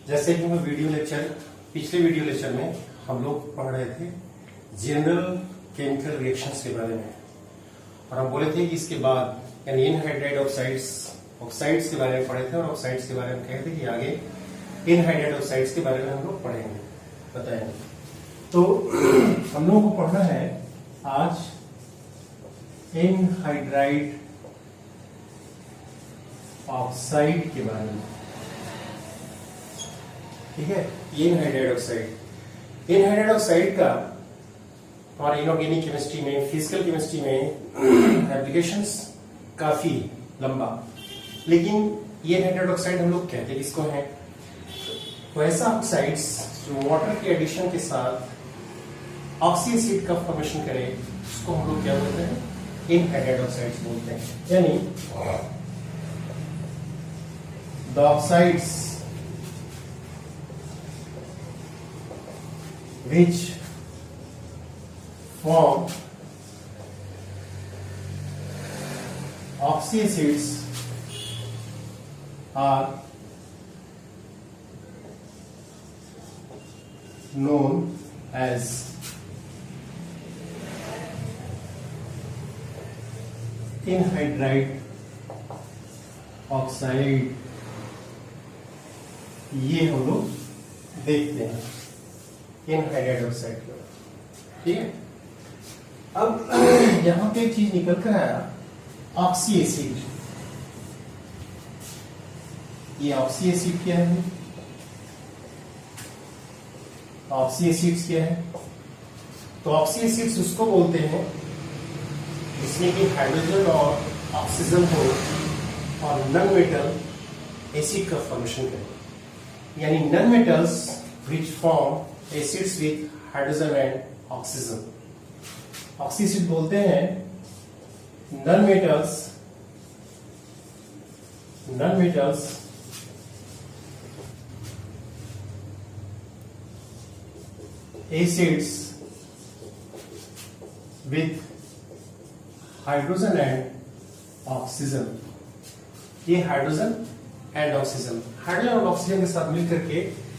जैसे कि मैं पिछले वीडियो लेक्चर में हम लोग पढ़ रहे थे जनरल केमिकल रिएक्शंस के बारे में, और हम बोले थे कि इसके बाद यानी इनहाइड्राइड ऑक्साइड्स के बारे में पढ़े थे, और ऑक्साइड्स के बारे में कहे थे कि आगे इनहाइड्राइड ऑक्साइड्स के बारे में हम लोग पढ़ेंगे, बताएंगे। तो हम लोगों को पढ़ना है आज इनहाइड्राइड ऑक्साइड के बारे में, ठीक है। इनहाइड्राइड ऑक्साइड का हमारे इनऑर्गेनिक केमिस्ट्री में, फिजिकल केमिस्ट्री में एप्लीकेशंस काफी लंबा, लेकिन ये इनहाइड्राइड ऑक्साइड हम लोग कहते किसको हैं? वैसा ऑक्साइड्स जो वाटर के एडिशन के साथ ऑक्सी एसिड का फॉर्मेशन करे, उसको हम लोग क्या बोलते हैं? इनहाइड्राइड ऑक्साइड्स बोलते हैं। यानी the oxides which form oxyacids are known as anhydride oxide. ये हम लोग देखते हैं इनहाइड्राइड ऑक्साइड के, ठीक है। अब यहां पे एक चीज निकल कर आया, ऑक्सी एसिड। ये ऑक्सी एसिड क्या है? ऑक्सी एसिड्स क्या है? तो ऑक्सी एसिड्स उसको बोलते हैं जिसमें कि हाइड्रोजन और ऑक्सीजन हो और नॉन मेटल एसिड का फॉर्मेशन करे, यानी non metals which form acids with hydrogen and oxygen। Oxy acid बोलते हैं non metals acids with hydrogen and oxygen. ये हाइड्रोजन एंड ऑक्सीजन, हाइड्रोजन और ऑक्सीजन के साथ मिलकर के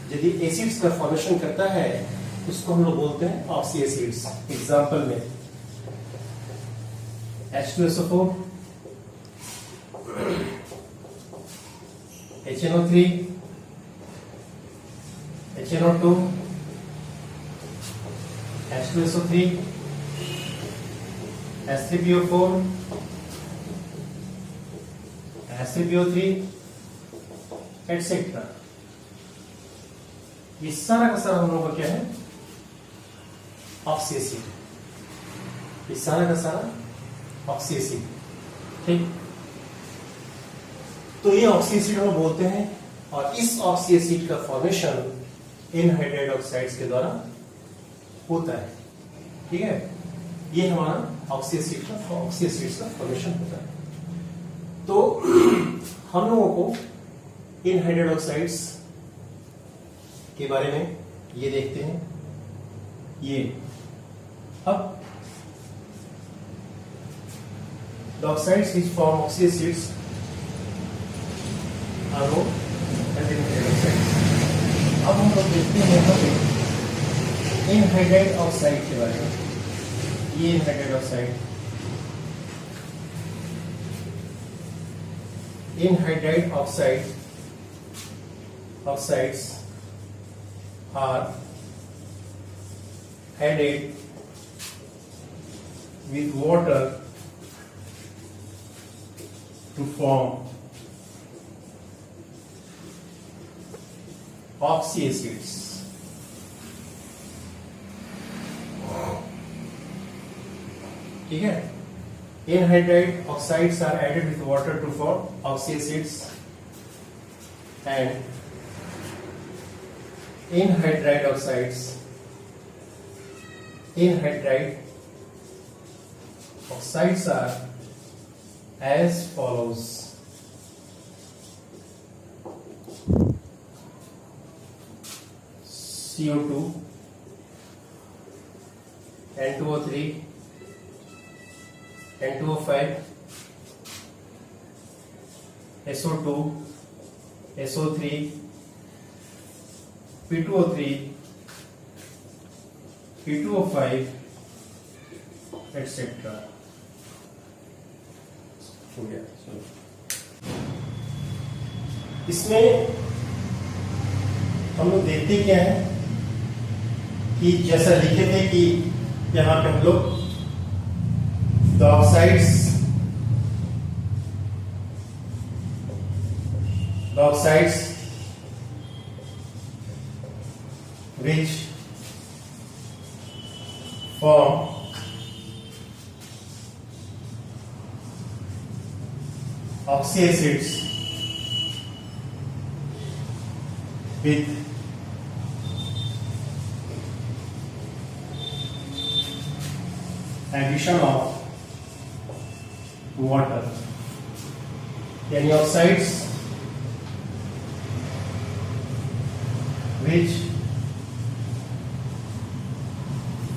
यदि एसिड्स का फॉर्मेशन करता है, उसको हम लोग बोलते हैं ऑक्सी एसिड्स। एग्जांपल में H2SO4, HNO3, HNO2, H2SO3, H3PO4, H3PO3 etcetera. ये सारा का सारा हम लोगों का क्या है? Oxy acid. ये सारा का सारा ऑक्सी एसिड, ठीक। तो ये ऑक्सी एसिड हम बोलते हैं, और इस ऑक्सी एसिड का फॉर्मेशन इनहाइड्राइड ऑक्साइड्स के द्वारा होता है, ठीक है। ये हमारा ऑक्सी एसिड्स का फॉर्मेशन होता है। तो हम लोगों को इनहाइड्राइड ऑक्साइड्स के बारे में ये देखते हैं। ये अब the oxides which form oxy acids are known as anhydride oxides. अब हम लोग देखते हैं यहाँ पे इनहाइड्राइड ऑक्साइड के बारे में। ये इनहाइड्राइड oxides are added with water to form oxy acids। ठीक है, anhydride oxides are added with water to form oxy acids, and anhydride oxides are as follows। CO2, N2O3, N2O5, SO2, SO3, P2O3, P2O5 etcetera हो गया। इसमें हम लोग देखते क्या है कि जैसा लिखे थे कि यहां पे हम लोग the oxides which form oxyacids with addition of water, यानी oxides which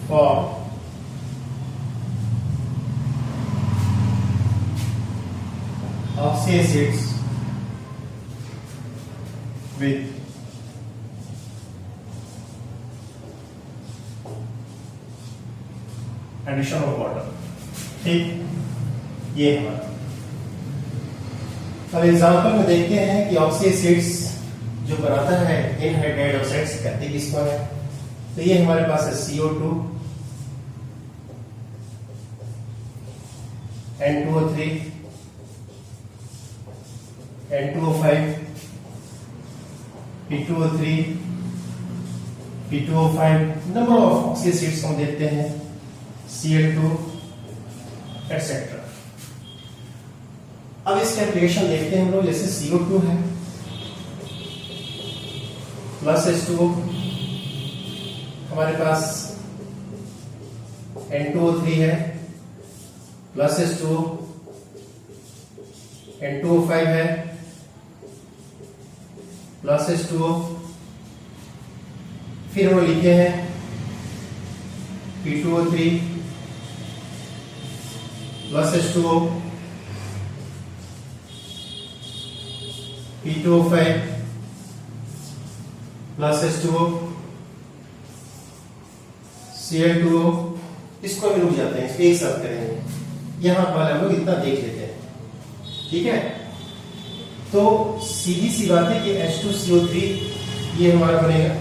form oxyacids with addition of water। ठीक, ये हमारा। अब एग्जाम्पल में देखते हैं कि ऑक्सीएसिड्स जो बनाता है एनहाइड्राइड ऑक्साइड्स कहते हैं किसको है। तो ये हमारे पास है CO2, N2O3, N2O5, P2O3, P2O5, number of ऑक्सीएसिड्स हम देखते हैं, Cl2 एटसेट्रा। अब इसके एप्लीकेशन देखते हैं हम लोग। जैसे CO2 है प्लस H2O, हमारे पास N2O3 है प्लस H2O, N2O5 है प्लस H2O, फिर हम लिखे हैं P2O3 plus H2O, P2O5 plus H2O, Cl2O। इसको भी रुक जाते हैं, इसको एक साथ करेंगे। यहां पर हम लोग इतना देख लेते हैं, ठीक है। तो सीधी सी बात है कि H2CO3 ये हमारा बनेगा।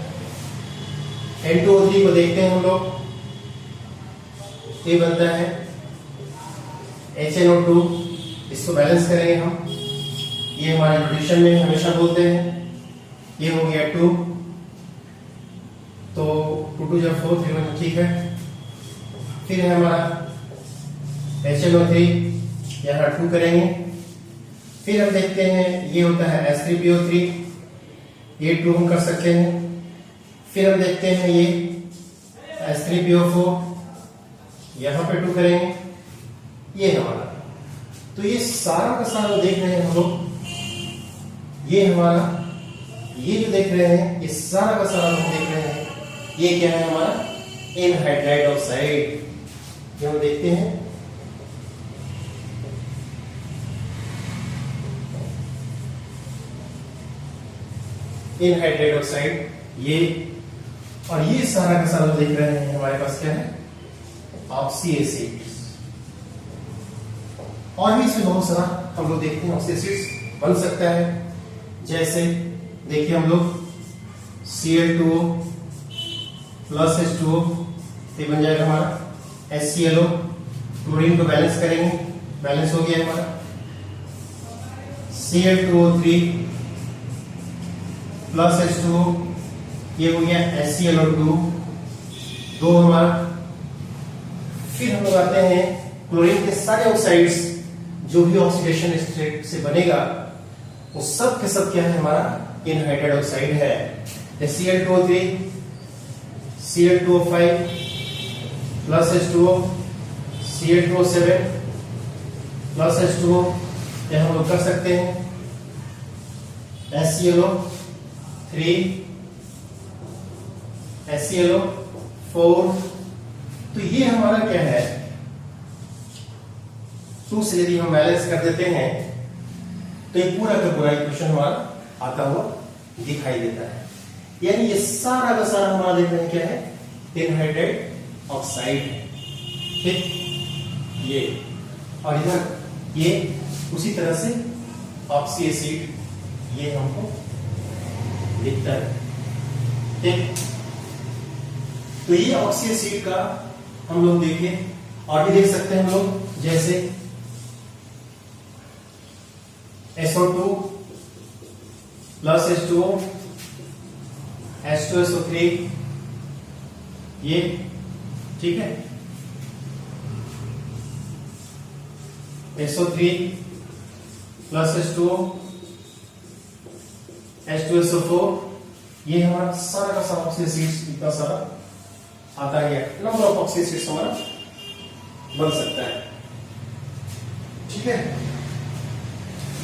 N2O3 को देखते हैं हम लोग, ये बनता है HNO2, इसको बैलेंस करेंगे हम। ये हमारे न्यूट्रिशन में हमेशा बोलते हैं। ये हो गया 2, तो 2 2 जब 4 3 1 ठीक है। फिर है हमारा HNO3, यहाँ 2 करेंगे। फिर हम देखते हैं ये होता है H3PO3, ये 2 हम कर सकते हैं। फिर हम देखते हैं ये H3PO4, यहाँ पे 2 करेंगे, ये हमारा। तो ये सारा का सारा देख रहे हैं हम लोग, ये हमारा, ये जो देख रहे हैं ये सारा का सारा हम देख रहे हैं, ये क्या है हमारा एनहाइड्राइड ऑक्साइड। ये हम देखते हैं एनहाइड्राइड ऑक्साइड, ये और ये सारा का सारा देख रहे हैं हमारे पास क्या है ऑक्सीएसिड्स। और भी इसमें बहुत सारा हम लोग देखते हैं ऑक्सीएसिड्स बन सकता है। जैसे देखिए हम लोग Cl2O प्लस H2O, ये बन जाएगा हमारा HClO। क्लोरीन को बैलेंस करेंगे, बैलेंस हो गया हमारा Cl2O3 प्लस H2O, ये हो गया HClO2, 2 हमारा। फिर हम लोग आते हैं क्लोरीन के सारे ऑक्साइड्स जो भी ऑक्सीडेशन स्टेट से बनेगा वो सब के सब क्या है हमारा एनहाइड्राइड ऑक्साइड है। Cl2O3, Cl2O5 plus H2O, Cl2O7 plus H2O, यह हम लोग कर सकते हैं HClO3, HClO4। तो ये हमारा क्या है 2 से यदि हम बैलेंस कर देते हैं तो ये पूरा का पूरा इक्वेशन हमारा आता हुआ दिखाई देता है। यानी ये सारा का सारा हमारा देख रहे हैं क्या है, एनहाइड्राइड ऑक्साइड है। ठीक, ये और इधर ये उसी तरह से ऑक्सी एसिड ये हमको दिखता है। ठीक, तो ये ऑक्सी एसिड का हम लोग देखें और भी देख सकते हैं हम लोग, जैसे SO2 प्लस H2O H2SO3 ये, ठीक है, SO3 प्लस H2O H2SO4 ये हमारा सारा का सारा ऑक्सी एसिड इतना सारा आता है, नंबर ऑफ ऑक्सी एसिड्स हमारा बन सकता है। ठीक है,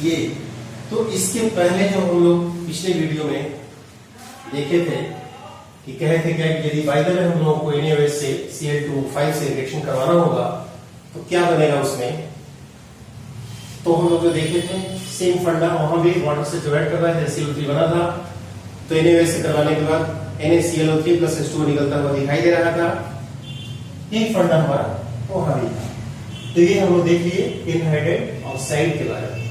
ये तो इसके पहले जो हम लोग पिछले वीडियो में देखे थे कि कहे थे क्या, यदि बाय द वे हम लोगों को NaOH से Cl2 से रिएक्शन करवाना होगा तो क्या बनेगा उसमें, तो हम लोग जो देखे थे सेम फंडा, वहां भी वाटर से जो ऐड कर रहे थे Cl3 बना था, तो NaOH से करवाने के बाद NaClO3 प्लस H2O निकलता हुआ दिखाई दे रहा था। ये फंडा हमारा वहां भी था। तो ये हम लोग देख लिए एनहाइड्राइड ऑक्साइड के बारे में।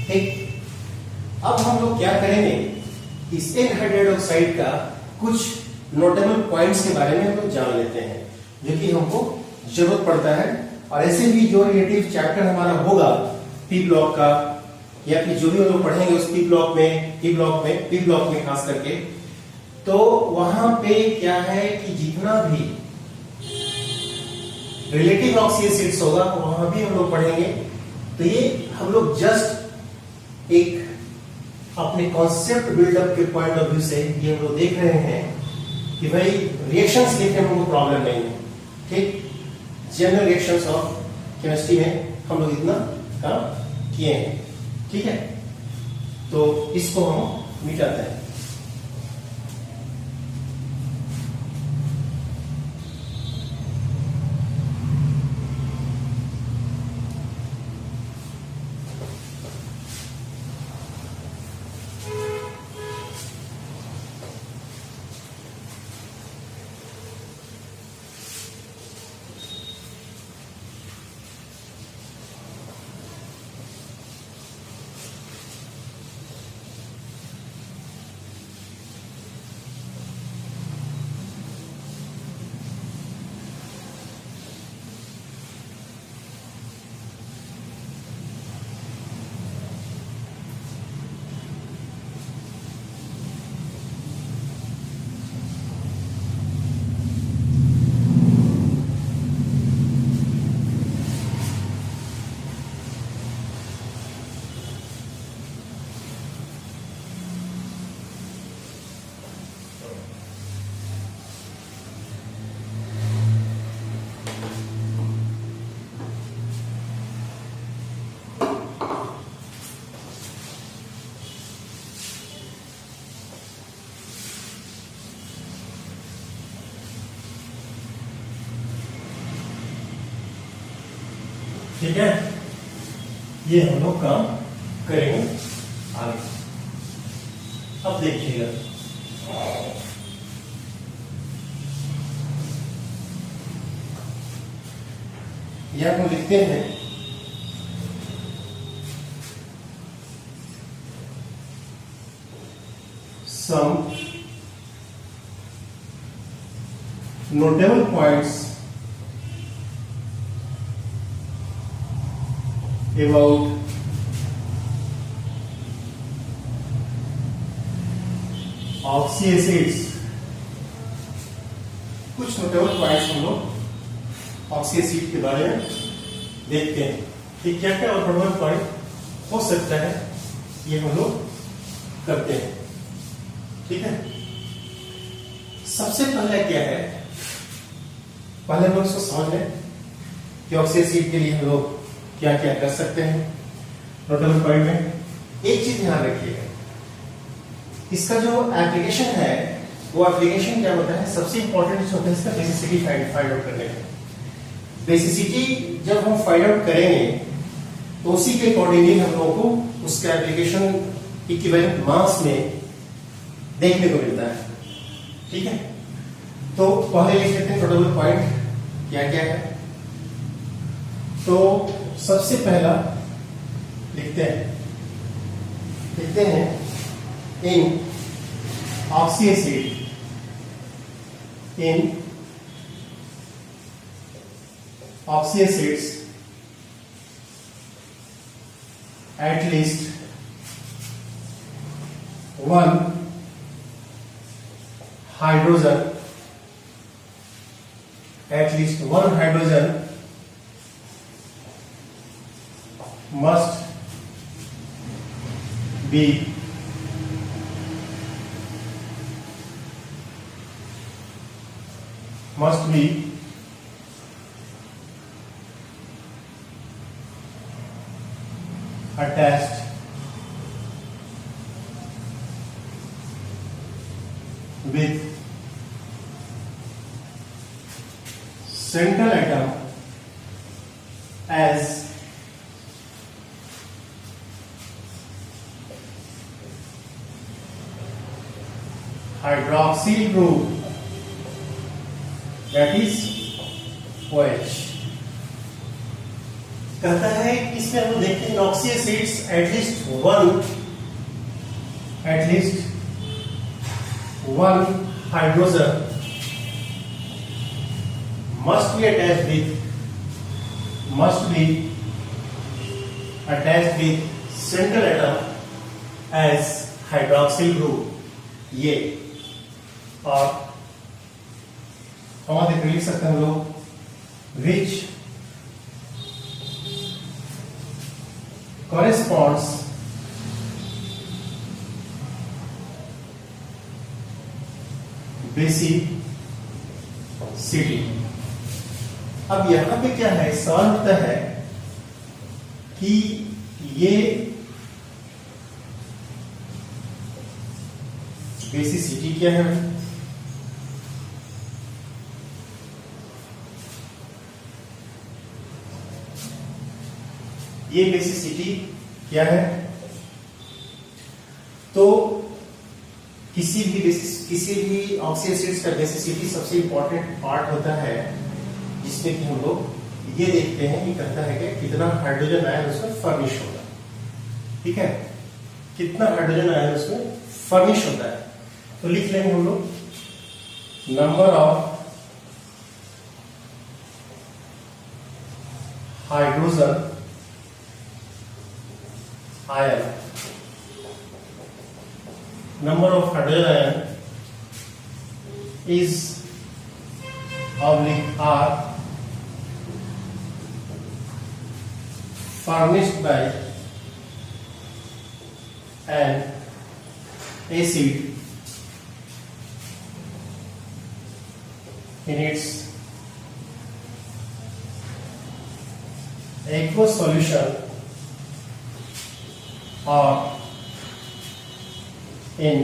ठीक, अब हम लोग क्या करेंगे, इस एनहाइड्राइड ऑक्साइड का कुछ नोटेबल पॉइंट्स के बारे में हम लोग जान लेते हैं, जो कि हमको जरूरत पड़ता है। और ऐसे भी जो रिलेटिव चैप्टर हमारा होगा पी ब्लॉक का, या फिर जो भी हम लोग पढ़ेंगे उस पी ब्लॉक में खास करके, तो वहां पे क्या है कि जितना भी रिलेटिव ऑक्सी एसिड्स होगा वहां भी हम लोग पढ़ेंगे। तो ये हम लोग जस्ट एक अपने कॉन्सेप्ट बिल्डअप के पॉइंट ऑफ व्यू से ये हम लोग देख रहे हैं कि भाई रिएक्शंस लिखने में हमको प्रॉब्लम नहीं है। ठीक, जनरल रिएक्शंस ऑफ केमिस्ट्री में हम लोग इतना काम किए हैं। ठीक है, तो इसको हम मिटाते हैं। ठीक है, ये हम लोग काम करेंगे आगे। अब देखिएगा, यह हम लिखते हैं some notable points about oxy acids. कुछ नोटेबल पॉइंट्स हम लोग ऑक्सी एसिड के बारे में देखते हैं कि क्या क्या नोटेबल पॉइंट हो सकता है, ये हम लोग करते हैं। ठीक है, सबसे पहले क्या है, पहले हम लोग इसको समझ लें कि ऑक्सी एसिड के लिए हम लोग क्या क्या कर सकते हैं। नोटेबल पॉइंट में एक चीज ध्यान रखिएगा, इसका जो एप्लीकेशन है वो एप्लीकेशन क्या होता है, सबसे इंपॉर्टेंट होता है इसका बेसिसिटी फाइंड आउट करने में। बेसिसिटी जब हम फाइंड आउट करेंगे तो उसी के अकॉर्डिंगली हम लोगों को उसका एप्लीकेशन इक्विवेलेंट मास में देखने को मिलता है। ठीक है, तो पहले लिख लेते हैं नोटेबल पॉइंट क्या क्या है। तो सबसे पहला लिखते हैं in oxy acid, in oxy acids at least one hydrogen, at least one hydrogen must be attached with central atom as hydroxyl group, that is OH। कहता है इसमें हम देखते हैं oxy acids at least one hydrogen must be attached with central atom as hydroxyl group, ये। और हमारे लिख सकते हैं हम लोग which corresponds basicity। अब यहां पे क्या है, सवाल होता है कि ये बेसिसिटी क्या है। ये बेसिसिटी क्या है, तो किसी भी ऑक्सी एसिड्स का बेसिसिटी सबसे इंपॉर्टेंट पार्ट होता है, जिसमें कि हम लोग ये देखते हैं कि कहता है कि कितना हाइड्रोजन आयन उसमें फर्निश होगा। ठीक है, कितना हाइड्रोजन आयन उसमें फर्निश होता है। तो लिख लेंगे हम लोग number of hydrogen ion, number of hydrogen ion is are furnished by an acid in its aqueous solution or in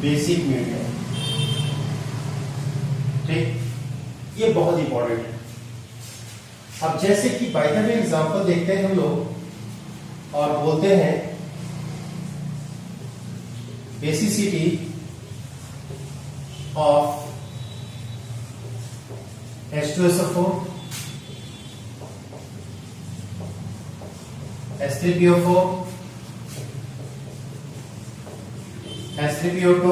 basic medium. ठीक, ये बहुत इंपॉर्टेंट है। अब जैसे कि बाय द वे एग्जांपल देखते हैं हम लोग और बोलते हैं basicity of H2SO4, H3PO4, H3PO2,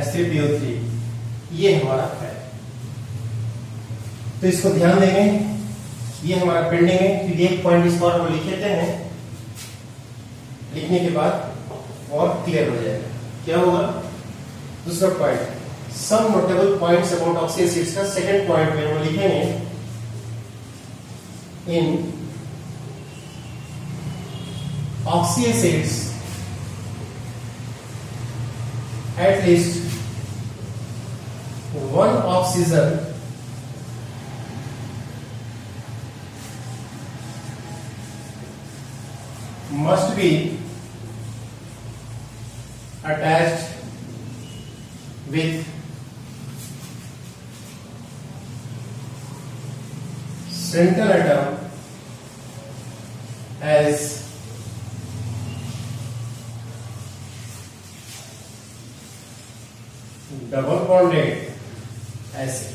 H3PO3, ये हमारा है। तो इसको ध्यान देंगे, ये हमारा पेंडिंग है, फिर एक पॉइंट इस बार हम लिख लेते हैं। लिखने के बाद और क्लियर हो जाएगा। क्या होगा दूसरा point, some notable points about oxy acids का सेकंड पॉइंट में हम लिखेंगे in oxy acids at least one oxygen must be attached with central atom as double bonded ऐसे,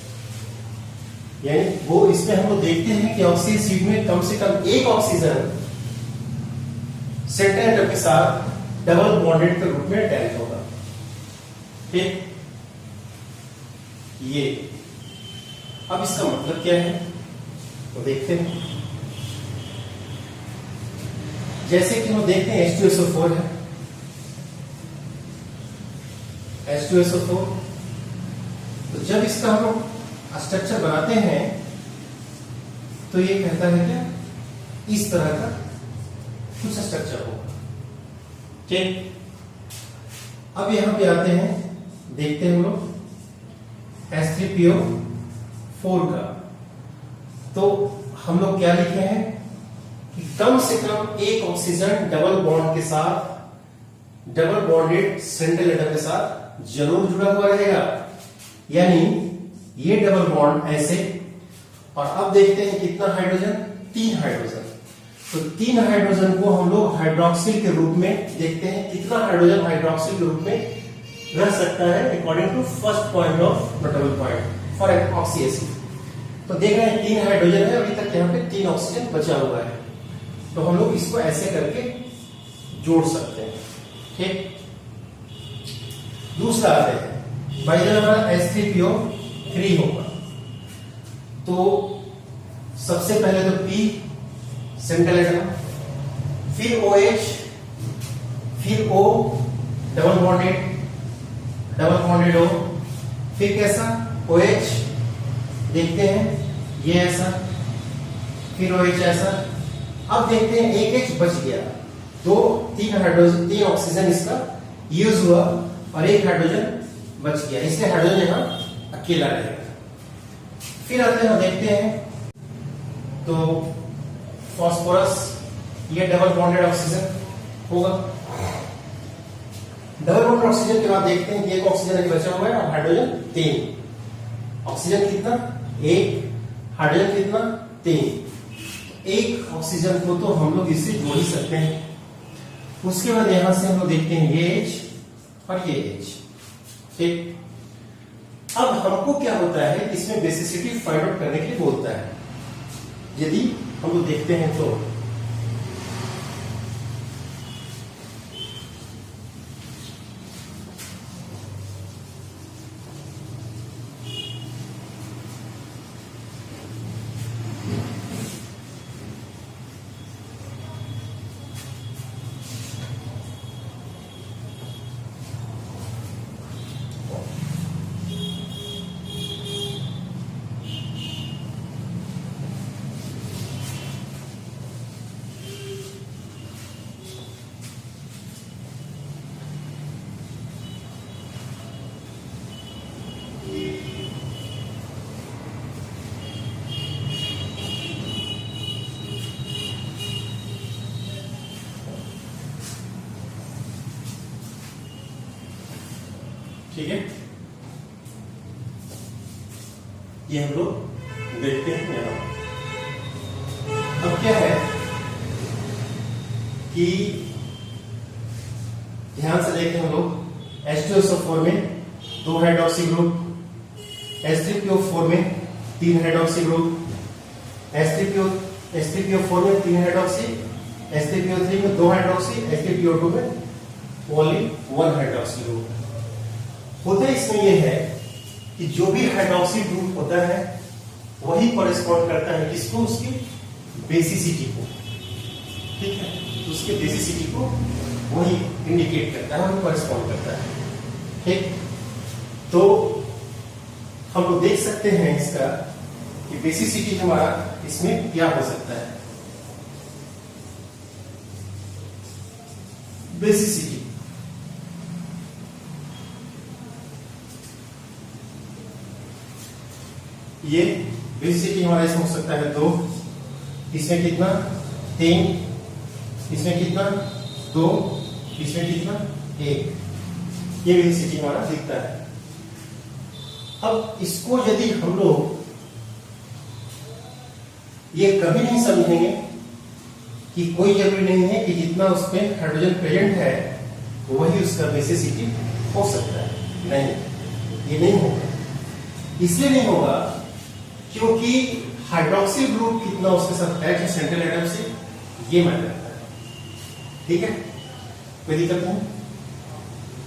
यानी वो इसमें हम लोग देखते हैं कि ऑक्सीजन सीट में कम से कम एक ऑक्सीजन सेंट्रल एटम के साथ डबल बॉन्डेड के रूप में अटैच होगा। ठीक, ये अब इसका मतलब क्या है तो देखते हैं। जैसे कि हम देखते हैं H2SO4 है, H2SO4, तो जब इसका हम लोग स्ट्रक्चर बनाते हैं तो ये कहता है क्या, इस तरह का कुछ स्ट्रक्चर होगा। ठीक, अब यहां पे आते हैं, देखते हैं हम लोग H3PO4 का, तो हम लोग क्या लिखे हैं कि कम से कम एक ऑक्सीजन डबल बॉन्ड के साथ, डबल बॉन्डेड सेंट्रल एटम के साथ जरूर जुड़ा हुआ रहेगा, यानी ये डबल बॉन्ड ऐसे। और अब देखते हैं कितना हाइड्रोजन, 3 हाइड्रोजन, तो 3 हाइड्रोजन को हम लोग हाइड्रोक्सिल के रूप में देखते हैं, कितना हाइड्रोजन हाइड्रोक्सिल के रूप में रह सकता है according to first point of notable point for oxy acid. तो देख रहे हैं 3 हाइड्रोजन है, अभी तक यहाँ पे 3 ऑक्सीजन बचा हुआ है, तो हम लोग इसको ऐसे करके जोड़ सकते हैं। ठीक, दूसरा आते हैं, भाई जब हमारा H3PO3 होगा तो सबसे पहले तो P सेंट्रल एटम, फिर OH, फिर O डबल बॉन्डेड O, फिर कैसा OH देखते हैं ये ऐसा, फिर OH ऐसा। अब देखते हैं एक H बच गया, 3 हाइड्रोजन, 3 ऑक्सीजन इसका यूज हुआ और एक हाइड्रोजन बच गया, इसलिए हाइड्रोजन यहां अकेला रहेगा। फिर आते हैं, देखते हैं तो फास्फोरस, ये डबल बॉन्डेड ऑक्सीजन होगा। डबल बॉन्डेड ऑक्सीजन के बाद देखते हैं कि एक ऑक्सीजन अभी बचा हुआ है और हाइड्रोजन 3, ऑक्सीजन कितना 1, हाइड्रोजन कितना 3, एक ऑक्सीजन को तो हम लोग इससे जोड़ ही सकते हैं। उसके बाद यहां से हम लोग देखते हैं ये H और ये H। ठीक, अब हमको क्या होता है, इसमें बेसिसिटी फाइंड आउट करने के लिए बोलता है। यदि हम लोग देखते हैं तो ठीक है, ये हम लोग देखते हैं यहां। अब क्या है कि ध्यान से देखें हम लोग, H2SO4 में 2 हाइड्रोक्सी ग्रुप, H3PO4 में 3 हाइड्रोक्सी ग्रुप, H3PO4 में 3 हाइड्रोक्सी, H3PO3 में 2 हाइड्रोक्सी, H3PO2 में ओनली 1 हाइड्रोक्सी ग्रुप। होता इसमें यह है कि जो भी हाइड्रोक्सी ग्रुप होता है वही कॉरेस्पॉन्ड करता है किसको, उसकी बेसिसिटी को। ठीक है, तो उसके बेसिसिटी को वही इंडिकेट करता है, वही कॉरेस्पॉन्ड करता है। ठीक, तो हम लोग देख सकते हैं इसका कि बेसिसिटी हमारा इसमें क्या हो सकता है। बेसिसिटी ये बेसिसिटी हमारा इसमें हो सकता है 2, इसमें कितना 3, इसमें कितना 2, इसमें कितना 1, ये बेसिसिटी हमारा दिखता है। अब इसको यदि हम लोग ये कभी नहीं समझेंगे कि कोई जरूरी नहीं है कि जितना उसमें हाइड्रोजन प्रेजेंट है वही उसका बेसिसिटी हो सकता है। नहीं, ये नहीं होगा। इसलिए नहीं होगा क्योंकि हाइड्रोक्सिल ग्रुप कितना उसके साथ अटैच है सेंट्रल एटम से, ये मैटर करता है। ठीक है, कोई दिक्कत नहीं।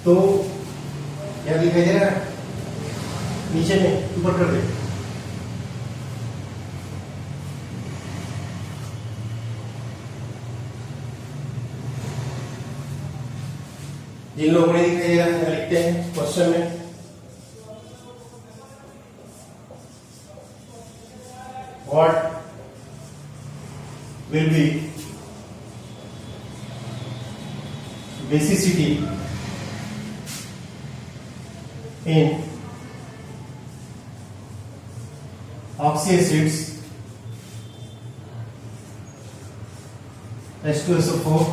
तो क्या दिखाई दे रहा है नीचे में, ऊपर कर दे। जिन लोगों ने दिखाई दे रहा है लिखते हैं क्वेश्चन में। What will be basicity in oxy acids H2SO4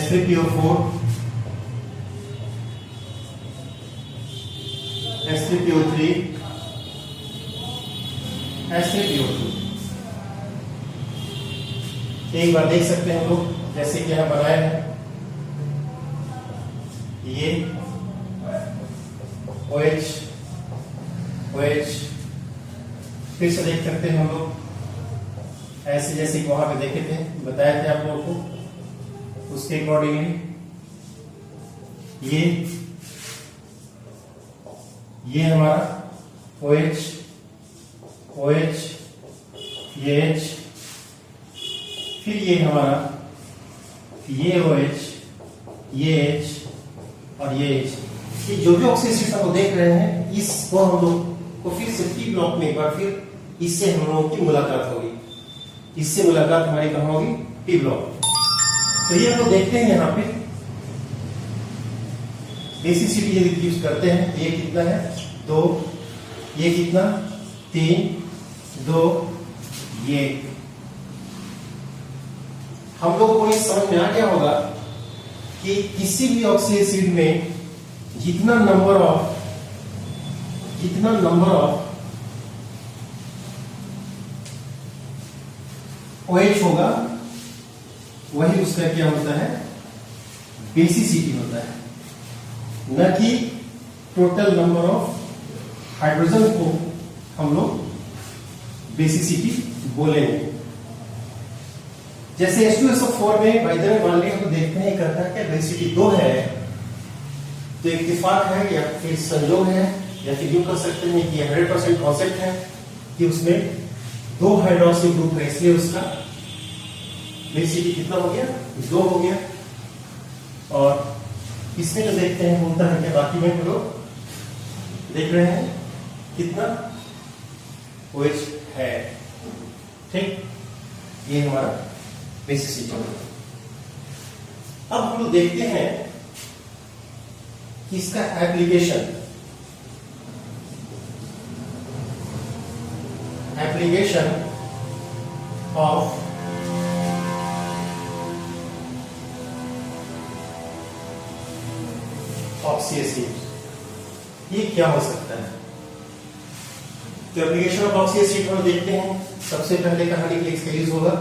S3PO4 S3PO3 S3PO2। एक बार देख सकते हैं हम लोग, जैसे कि यहां बनाया है ये OH OH, फिर से देख सकते हैं हम लोग ऐसे जैसे कि वहां पे देखे थे, बताए थे आप लोगों को, उसके अकॉर्डिंगली ये हमारा OH OH ये H, फिर ये हमारा ये OH ये H और ये H। ये जो भी ऑक्सी एसिड हम देख रहे हैं, इसको हम लोग को फिर से पी ब्लॉक में एक बार फिर इससे हम लोगों की मुलाकात होगी। इससे मुलाकात हमारी कहां होगी? P block. तो ये हम लोग देखते हैं यहाँ पे बेसिसिटी यदि यूज करते हैं, ये कितना है 2, ये कितना 3, 2, ये। हम लोगों को ये समझ में आ गया होगा कि किसी भी ऑक्सी एसिड में जितना नंबर ऑफ OH होगा वही उसका क्या होता है? बेसिसिटी होता है, न कि टोटल नंबर ऑफ हाइड्रोजन को हम लोग बेसिसिटी बोलेंगे। जैसे H2SO4 में बाय द वे मान लिया, हम देखते हैं करता है क्या बेसिसिटी 2 है, तो इत्तेफाक है या फिर संयोग है, या फिर यूं कर सकते हैं कि 100% कॉन्सेप्ट है कि उसमें 2 हाइड्रोक्सिल ग्रुप है, इसलिए उसका बेसिसिटी कितना हो गया? 2 हो गया। और इसमें जो देखते हैं होता है क्या, बाकी में हम लोग देख रहे हैं कितना OH है। ठीक, ये हमारा बेसिसिटी। अब हम लोग देखते हैं कि इसका एप्लीकेशन ऑफ ऑक्सी एसिड ये क्या हो सकता है? तो एप्लीकेशन ऑफ ऑक्सी एसिड हम देखते हैं। सबसे पहले कहानी के लिए इसका यूज होगा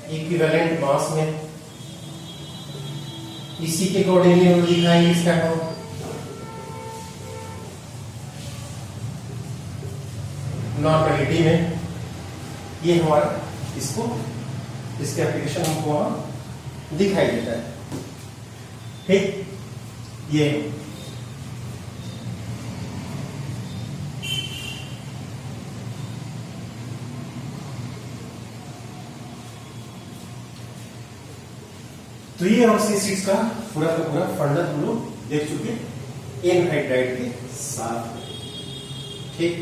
इक्विवेलेंट मास में, इसी के अकॉर्डिंगली हम दिखाएंगे इसका नाम नॉर्मेलिटी में। ये हमारा इसको इसके एप्लीकेशन हमको वहां दिखाई देता है। ठीक, ये तो ये ऑक्सी एसिड्स का पूरा का पूरा फंडा हम लोग देख चुके एनहाइड्राइड के साथ। ठीक,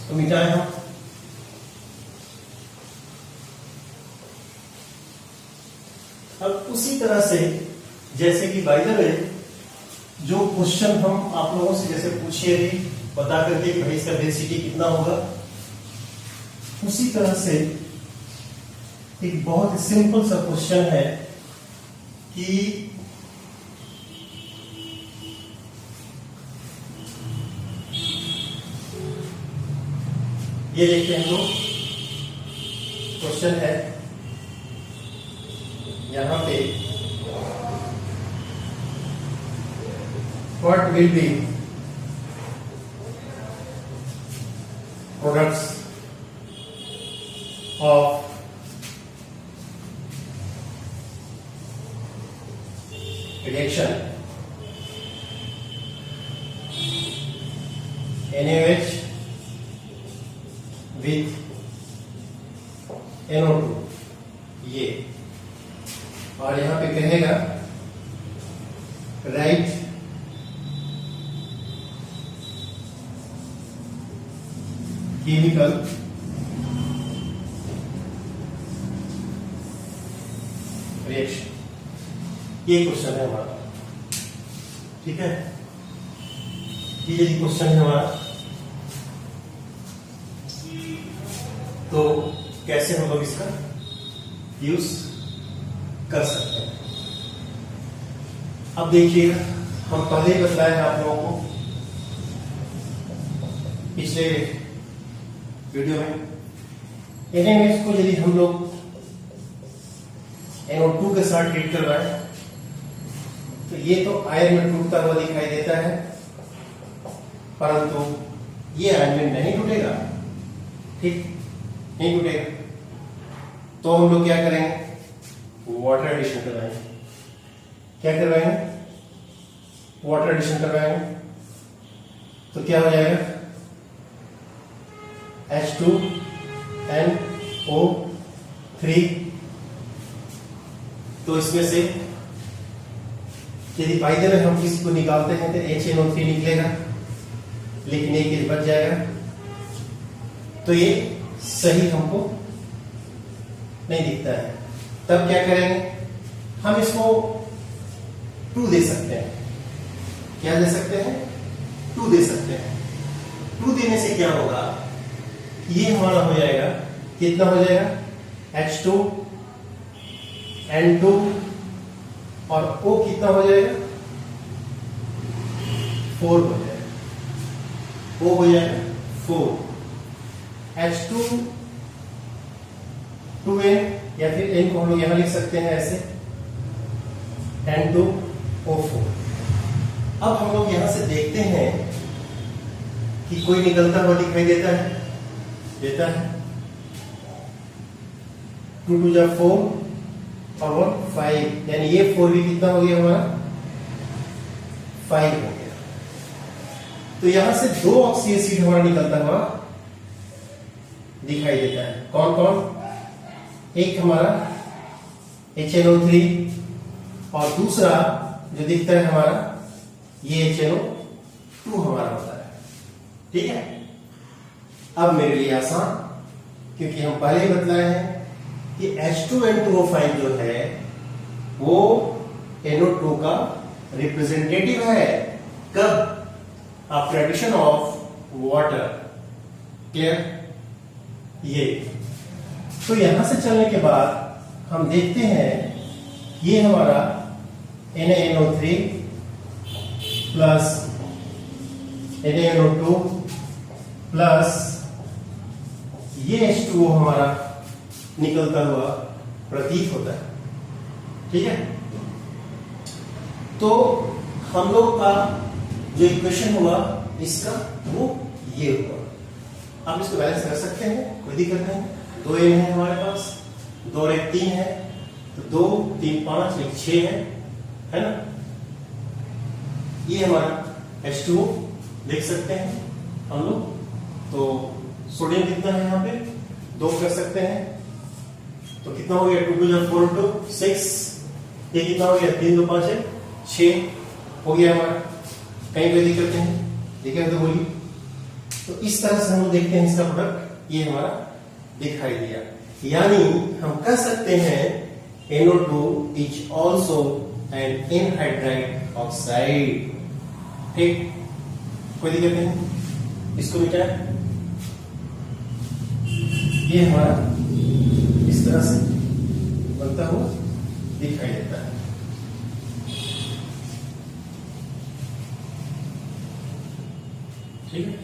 तो मिटाए हम। अब उसी तरह से जैसे कि बाय द वे जो क्वेश्चन हम आप लोगों से जैसे पूछिए थे बता करके कि भाई इसका डेंसिटी कितना होगा, उसी तरह से एक बहुत सिंपल सा क्वेश्चन है कि ये देखते हैं हम लोग, क्वेश्चन है यहां पे, what will be products of reaction NaOH with NO2, ये, और यहां पे कहेगा राइट केमिकल रिएक्शन। ये क्वेश्चन है हमारा, ठीक है। ये यदि क्वेश्चन है हमारा, तो कैसे हम लोग इसका यूज कर सकते हैं। अब देखिएगा, हम पहले ही बताए हैं आप लोगों को पिछले वीडियो में, NaOH को यदि हम लोग NO2 के साथ ट्रीट करवाएं तो ये तो आयन में टूटता हुआ दिखाई देता है, परंतु ये आयन में नहीं टूटेगा, ठीक, नहीं टूटेगा। तो हम लोग क्या करेंगे, वाटर एडिशन करवाएंगे। क्या करवाएंगे, वाटर एडिशन करवाएंगे। तो क्या हो जाएगा, H2NO3। तो इसमें से यदि फायदे में हम किसी को निकालते हैं तो HNO3 निकलेगा, लेकिन एक चीज बच जाएगा, तो ये सही हमको नहीं दिखता है। तब क्या करेंगे, हम इसको 2 दे सकते हैं। क्या दे सकते हैं, 2 दे सकते हैं। 2 देने से क्या होगा, ये हमारा हो जाएगा, कितना हो जाएगा, H2N2, और O कितना हो जाएगा, 4 हो जाएगा, O हो जाएगा 4। H2 2N, या फिर N को हम लोग यहां लिख सकते हैं ऐसे, N2O4। अब हम लोग यहां से देखते हैं कि कोई निकलता हुआ दिखाई देता है, 2 2 4 और 1 5, यानी ये 4 भी कितना हो गया हमारा, 5 हो गया। तो यहां से 2 ऑक्सीजन एसिड हमारा निकलता हुआ दिखाई देता है। कौन कौन, एक हमारा HNO3, और दूसरा जो दिखता है हमारा, ये HNO2 हमारा होता है, ठीक है। अब मेरे लिए आसान, क्योंकि हम पहले ही बतलाए हैं कि H2N2O5 जो है वो NO2 का रिप्रेजेंटेटिव है। कब, after addition of water, clear. ये तो यहां से चलने के बाद हम देखते हैं, ये हमारा NaNO3 प्लस NaNO2 प्लस ये H2O हमारा निकलता हुआ प्रतीत होता है, ठीक है। तो हम लोग का जो इक्वेशन हुआ इसका, वो ये हुआ। आप इसको बैलेंस कर सकते हैं, कोई दिक्कत नहीं। 2 N है हमारे पास, 2 और 1 3 है, तो 2 3 5 1 6 है ना। ये हमारा H2O देख सकते हैं हम लोग। तो सोडियम कितना है यहाँ पे, 2 कर सकते हैं, तो कितना हो गया, 2 2 4 2 6, ये कितना हो गया, 3 2 5 है 6 हो गया हमारा। कहीं कोई दिक्कत नहीं, ठीक है, तो बोलिए। तो इस तरह से हम लोग देखते हैं इसका प्रोडक्ट, ये हमारा दिखाई दिया। यानी हम कह सकते हैं NO2 is also an anhydride oxide, ठीक, कोई दिक्कत नहीं। इसको मिटाएं, ये हमारा इस तरह से बनता हुआ दिखाई देता है, ठीक है।